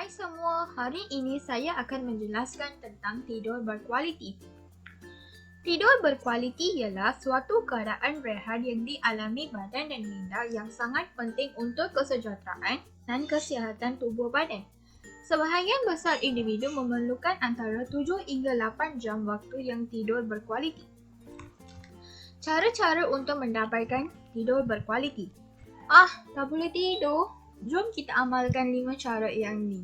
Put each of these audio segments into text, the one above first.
Hai semua, hari ini saya akan menjelaskan tentang tidur berkualiti. Tidur berkualiti ialah suatu keadaan rehat yang dialami badan dan minda yang sangat penting untuk kesejahteraan dan kesihatan tubuh badan. Sebahagian besar individu memerlukan antara 7 hingga 8 jam waktu yang tidur berkualiti. Cara-cara untuk mendapatkan tidur berkualiti. Tak boleh tidur. Jom kita amalkan 5 cara yang ni.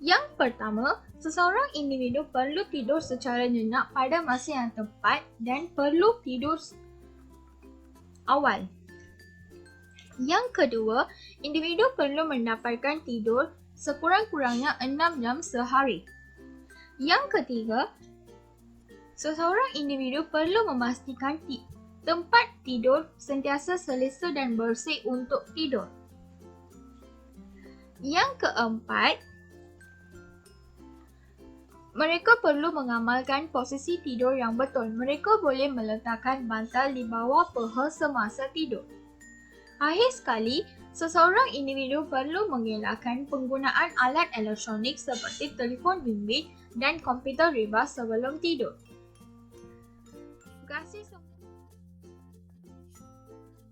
Yang pertama, seseorang individu perlu tidur secara nyenyak pada masa yang tepat dan perlu tidur awal. Yang kedua, individu perlu mendapatkan tidur sekurang-kurangnya 6 jam sehari. Yang ketiga, seseorang individu perlu memastikan tempat tidur sentiasa selesa dan bersih untuk tidur. Yang keempat, mereka perlu mengamalkan posisi tidur yang betul. Mereka boleh meletakkan bantal di bawah paha semasa tidur. Akhir sekali, seseorang individu perlu mengelakkan penggunaan alat elektronik seperti telefon bimbit dan komputer rebas sebelum tidur. Terima kasih semua.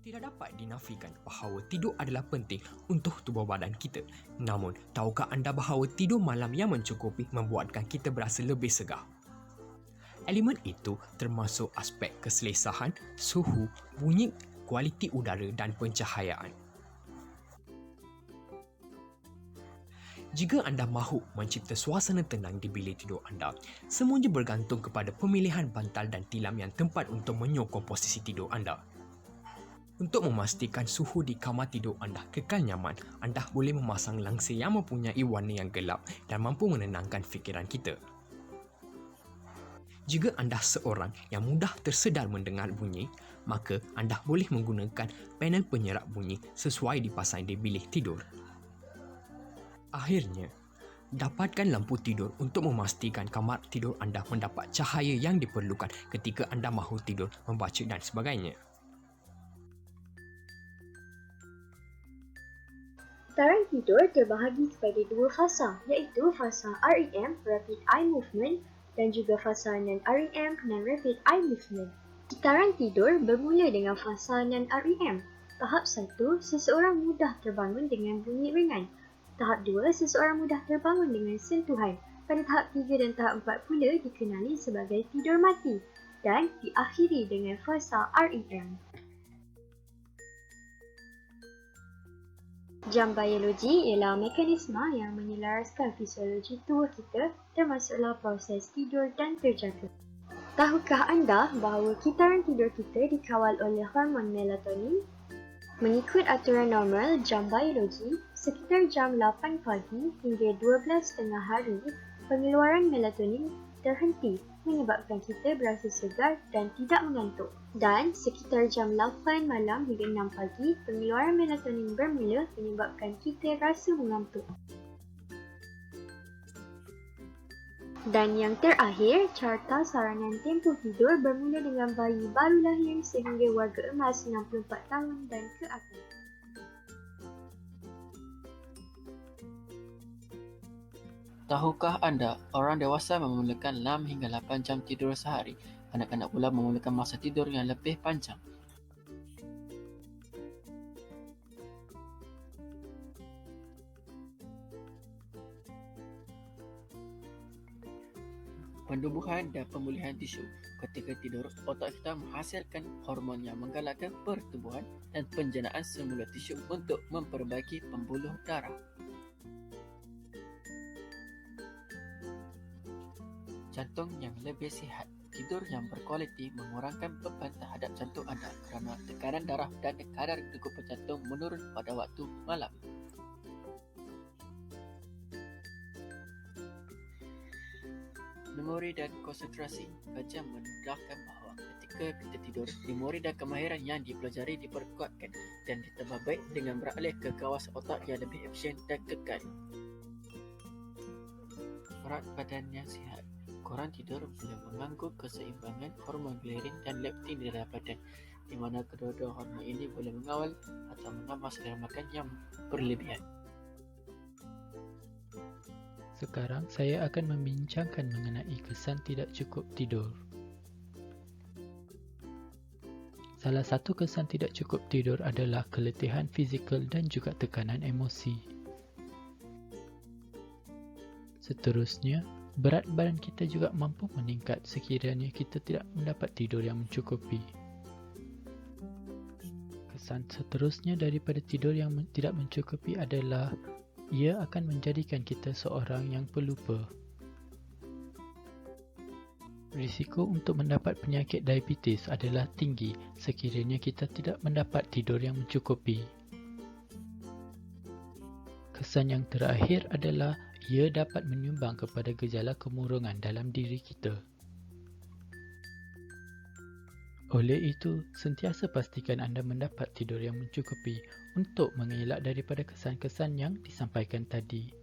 Tidak dapat dinafikan bahawa tidur adalah penting untuk tubuh badan kita. Namun, tahukah anda bahawa tidur malam yang mencukupi membuatkan kita berasa lebih segar? Elemen itu termasuk aspek keselesahan, suhu, bunyi, kualiti udara dan pencahayaan. Jika anda mahu mencipta suasana tenang di bilik tidur anda, semuanya bergantung kepada pemilihan bantal dan tilam yang tepat untuk menyokong posisi tidur anda. Untuk memastikan suhu di kamar tidur anda kekal nyaman, anda boleh memasang langsir yang mempunyai warna yang gelap dan mampu menenangkan fikiran kita. Jika anda seorang yang mudah tersedar mendengar bunyi, maka anda boleh menggunakan panel penyerap bunyi sesuai dipasang di bilik tidur. Akhirnya, dapatkan lampu tidur untuk memastikan kamar tidur anda mendapat cahaya yang diperlukan ketika anda mahu tidur, membaca dan sebagainya. Kitaran tidur terbahagi kepada dua fasa, iaitu fasa REM (Rapid Eye Movement) dan juga fasa non-REM (Non-Rapid Eye Movement). Kitaran tidur bermula dengan fasa non-REM. Tahap 1, seseorang mudah terbangun dengan bunyi ringan. Tahap 2, seseorang mudah terbangun dengan sentuhan. Pada tahap 3 dan tahap 4 pula dikenali sebagai tidur mati dan diakhiri dengan fasa REM. Jam biologi ialah mekanisme yang menyelaraskan fisiologi tubuh kita, termasuklah proses tidur dan terjaga. Tahukah anda bahawa kitaran tidur kita dikawal oleh hormon melatonin? Mengikut aturan normal jam biologi, sekitar jam 8 pagi hingga 12.30 hari, pengeluaran melatonin terhenti, menyebabkan kita berasa segar dan tidak mengantuk. Dan sekitar jam 8 malam hingga 6 pagi, pengeluaran melatonin bermula menyebabkan kita rasa mengantuk. Dan yang terakhir, carta saranan tempoh tidur bermula dengan bayi baru lahir sehingga warga emas 64 tahun dan ke atas. Tahukah anda, orang dewasa memerlukan 6 hingga 8 jam tidur sehari. Kanak-kanak pula memerlukan masa tidur yang lebih panjang. Penumbuhan dan pemulihan tisu. Ketika tidur, otak kita menghasilkan hormon yang menggalakkan pertumbuhan dan penjenaan semula tisu untuk memperbaiki pembuluh darah. Jantung yang lebih sihat. Tidur yang berkualiti mengurangkan beban terhadap jantung anda kerana tekanan darah dan kadar degupan jantung menurun pada waktu malam. Memori dan konsentrasi. Kajian menunjukkan bahawa ketika kita tidur, memori dan kemahiran yang dipelajari diperkuatkan dan ditambah baik dengan beralih ke kawasan otak yang lebih efisien dan kekal. Berat badan yang sihat. Kurang tidur boleh mengganggu keseimbangan hormon ghrelin dan leptin di dalam badan, di mana kedua-dua hormon ini boleh mengawal atau menambah selera makan yang berlebihan. Sekarang saya akan membincangkan mengenai kesan tidak cukup tidur. Salah satu kesan tidak cukup tidur adalah keletihan fizikal dan juga tekanan emosi. Seterusnya, berat badan kita juga mampu meningkat sekiranya kita tidak mendapat tidur yang mencukupi. Kesan seterusnya daripada tidur yang tidak mencukupi adalah ia akan menjadikan kita seorang yang pelupa. Risiko untuk mendapat penyakit diabetes adalah tinggi sekiranya kita tidak mendapat tidur yang mencukupi. Kesan yang terakhir adalah ia dapat menyumbang kepada gejala kemurungan dalam diri kita. Oleh itu, sentiasa pastikan anda mendapat tidur yang mencukupi untuk mengelak daripada kesan-kesan yang disampaikan tadi.